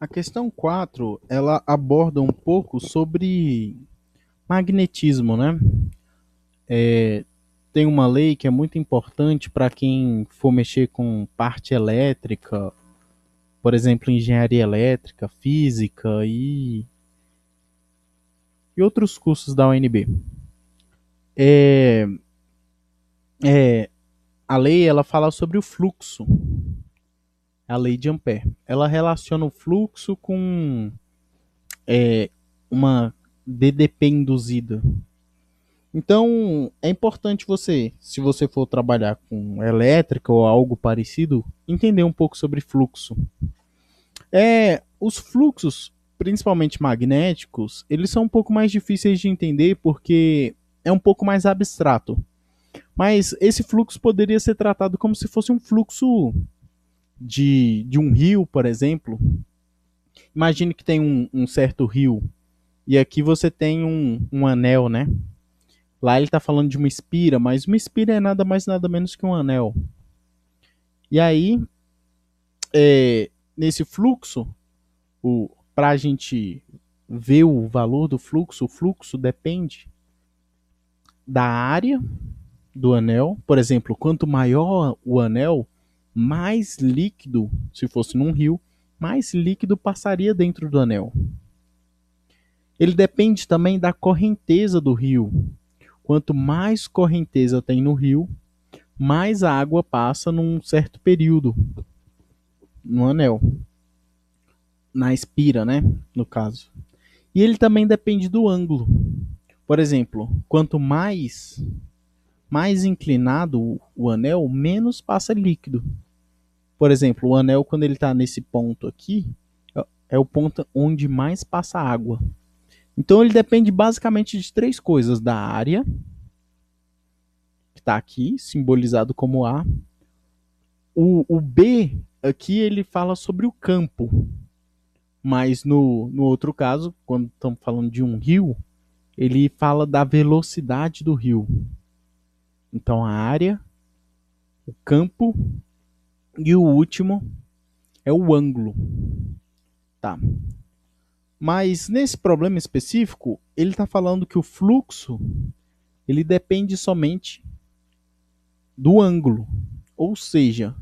A questão 4, ela aborda um pouco sobre magnetismo, né? Tem uma lei que é muito importante para quem for mexer com parte elétrica, por exemplo, engenharia elétrica, física e outros cursos da UNB. É, a lei ela fala sobre o fluxo, a lei de Ampère. Ela relaciona o fluxo com uma DDP induzida. Então, é importante você, se você for trabalhar com elétrica ou algo parecido, entender um pouco sobre fluxo. Os fluxos, principalmente magnéticos, eles são um pouco mais difíceis de entender porque é um pouco mais abstrato. Mas esse fluxo poderia ser tratado como se fosse um fluxo de um rio, por exemplo. Imagine que tem um certo rio e aqui você tem um anel, né? Lá ele está falando de uma espira, mas uma espira é nada mais nada menos que um anel. E aí, nesse fluxo, para a gente ver o valor do fluxo, o fluxo depende da área do anel. Por exemplo, quanto maior o anel, mais líquido, se fosse num rio, mais líquido passaria dentro do anel. Ele depende também da correnteza do rio. Quanto mais correnteza tem no rio, mais água passa num certo período no anel, na espira, né, no caso. E ele também depende do ângulo. Por exemplo, quanto mais inclinado o anel, menos passa líquido. Por exemplo, o anel quando ele está nesse ponto aqui, é o ponto onde mais passa água. Então ele depende basicamente de três coisas: da área, que está aqui, simbolizado como A. O B aqui ele fala sobre o campo, mas no outro caso, quando estamos falando de um rio, ele fala da velocidade do rio. Então a área, o campo e o último é o ângulo. Tá. Mas nesse problema específico, ele está falando que o fluxo ele depende somente do ângulo. Ou seja,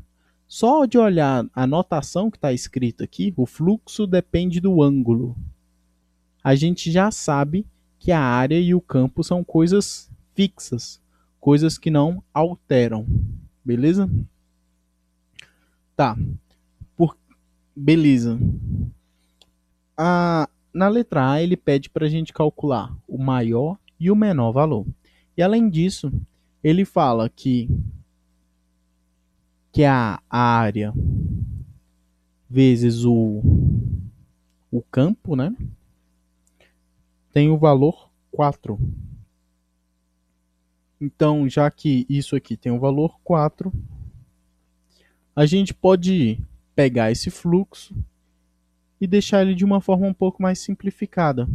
só de olhar a notação que está escrita aqui, o fluxo depende do ângulo. A gente já sabe que a área e o campo são coisas fixas, coisas que não alteram. Beleza? Tá. Por... Beleza. Na letra A, ele pede para a gente calcular o maior e o menor valor. E além disso, ele fala que a área vezes o campo, né, tem o valor 4. Então, já que isso aqui tem o valor 4, a gente pode pegar esse fluxo e deixar ele de uma forma um pouco mais simplificada.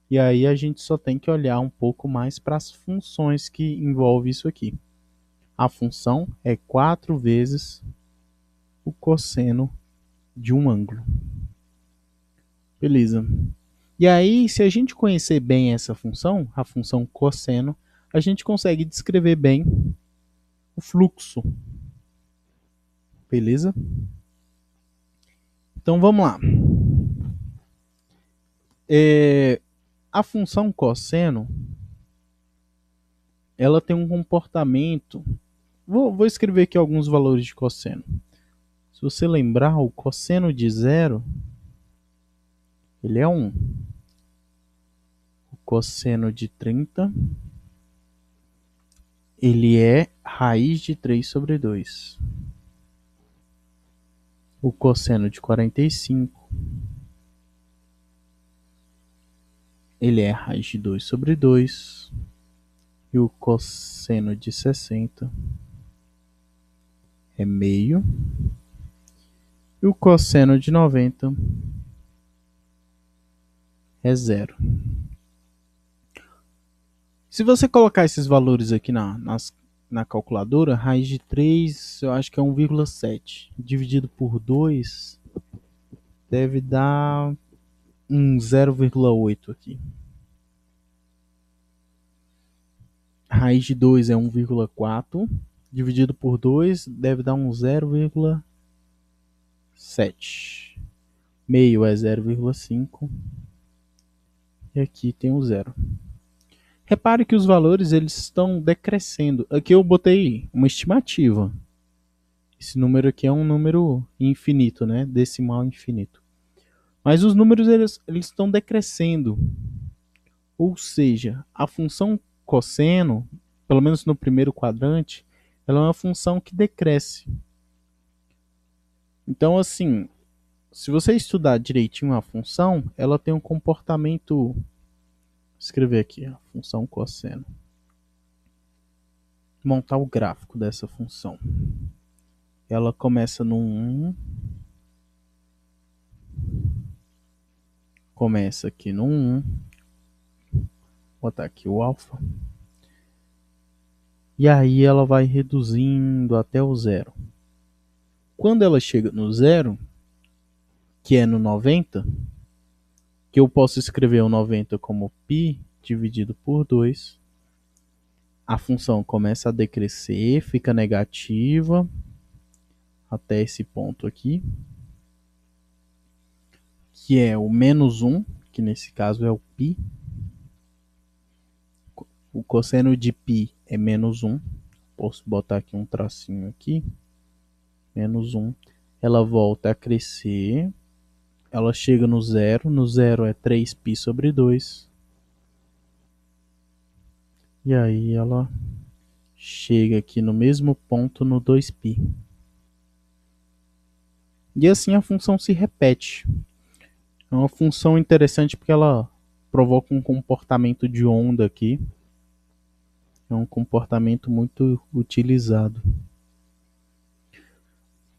E aí a gente só tem que olhar um pouco mais para as funções que envolvem isso aqui. A função é 4 vezes o cosseno de um ângulo. Beleza. E aí, se a gente conhecer bem essa função, a função cosseno, a gente consegue descrever bem o fluxo. Beleza? Então vamos lá. A função cosseno, ela tem um comportamento. Vou escrever aqui alguns valores de cosseno. Se você lembrar, o cosseno de zero, ele é 1. O cosseno de 30, ele é raiz de 3 sobre 2. O cosseno de 45, ele é raiz de 2 sobre 2. E o cosseno de 60 é meio. E o cosseno de 90 é zero. Se você colocar esses valores aqui na calculadora, raiz de 3, eu acho que é 1,7. Dividido por 2 deve dar um 0,8 aqui. Raiz de 2 é 1,4. Dividido por 2 deve dar um 0,7. Meio é 0,5. E aqui tem o 0. Repare que os valores eles estão decrescendo. Aqui eu botei uma estimativa. Esse número aqui é um número infinito, né? Decimal infinito. Mas os números eles estão decrescendo. Ou seja, a função cosseno, pelo menos no primeiro quadrante, ela é uma função que decresce. Então, assim, se você estudar direitinho a função, ela tem um comportamento. Vou escrever aqui, a função cosseno. Montar o gráfico dessa função. Ela começa no 1. Começa aqui no 1. Vou botar aqui o alfa. E aí ela vai reduzindo até o 0. Quando ela chega no 0, que é no 90, que eu posso escrever o 90 como π dividido por 2, a função começa a decrescer, fica negativa até esse ponto aqui, que é o menos 1, que nesse caso é o π. O cosseno de π é menos 1. Posso botar aqui um tracinho aqui. Menos 1. Ela volta a crescer. Ela chega no 0. No 0 é 3π sobre 2. E aí ela chega aqui no mesmo ponto no 2π. E assim a função se repete. É uma função interessante porque ela provoca um comportamento de onda aqui. É um comportamento muito utilizado.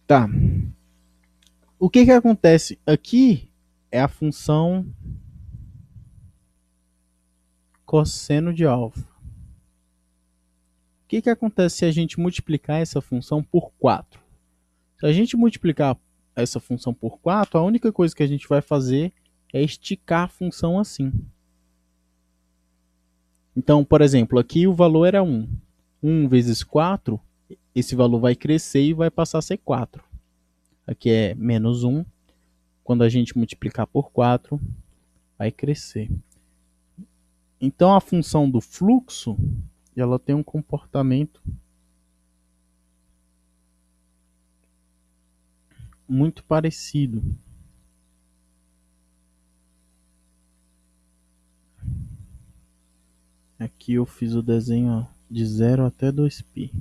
Tá. O que acontece? Aqui é a função cosseno de alfa. O que acontece se a gente multiplicar essa função por 4? Se a gente multiplicar essa função por 4, a única coisa que a gente vai fazer é esticar a função assim. Então, por exemplo, aqui o valor era 1. 1 vezes 4, esse valor vai crescer e vai passar a ser 4. Aqui é menos 1. Quando a gente multiplicar por 4, vai crescer. Então, a função do fluxo, ela tem um comportamento muito parecido. Aqui eu fiz o desenho de 0 até 2π.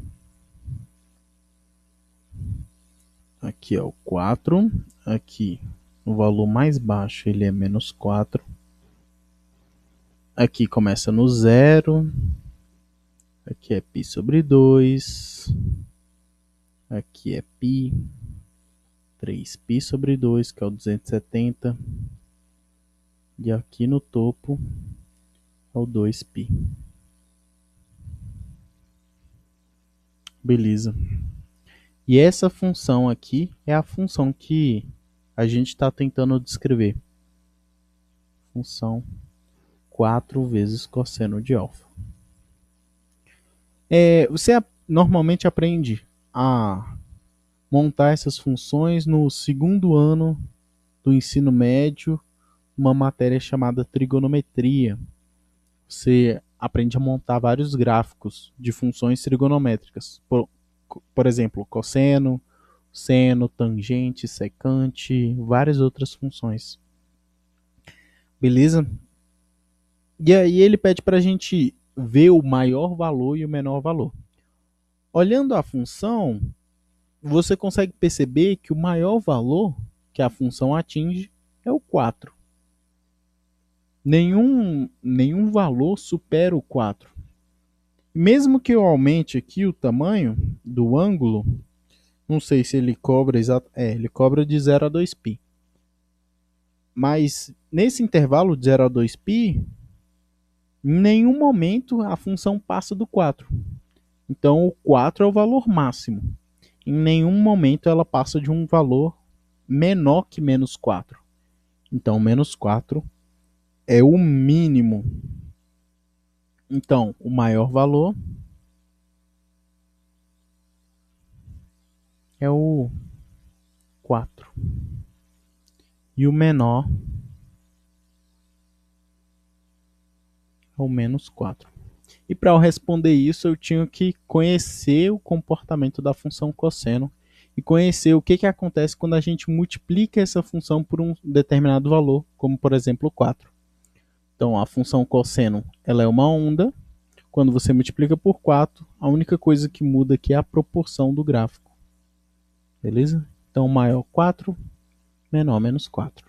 Aqui é o 4. Aqui o valor mais baixo ele é menos 4. Aqui começa no 0. Aqui é π sobre 2. Aqui é π. 3π sobre 2, que é o 270. E aqui no topo é o 2π. Beleza. E essa função aqui é a função que a gente está tentando descrever. Função 4 vezes cosseno de alfa. Você normalmente aprende a montar essas funções no segundo ano do ensino médio, uma matéria chamada trigonometria. Você aprende a montar vários gráficos de funções trigonométricas. Por exemplo, cosseno, seno, tangente, secante, várias outras funções. Beleza? E aí ele pede para a gente ver o maior valor e o menor valor. Olhando a função, você consegue perceber que o maior valor que a função atinge é o 4. Nenhum valor supera o 4. Mesmo que eu aumente aqui o tamanho do ângulo, não sei se ele cobra ele cobra de 0 a 2π. Mas nesse intervalo de 0 a 2π, em nenhum momento a função passa do 4. Então o 4 é o valor máximo. Em nenhum momento ela passa de um valor menor que menos 4. Então, menos 4 é o mínimo. Então, o maior valor é o 4. E o menor é o menos 4. E para eu responder isso, eu tinha que conhecer o comportamento da função cosseno e conhecer o que acontece quando a gente multiplica essa função por um determinado valor, como por exemplo 4. Então, a função cosseno ela é uma onda. Quando você multiplica por 4, a única coisa que muda aqui é a proporção do gráfico. Beleza? Então, maior 4, menor menos 4.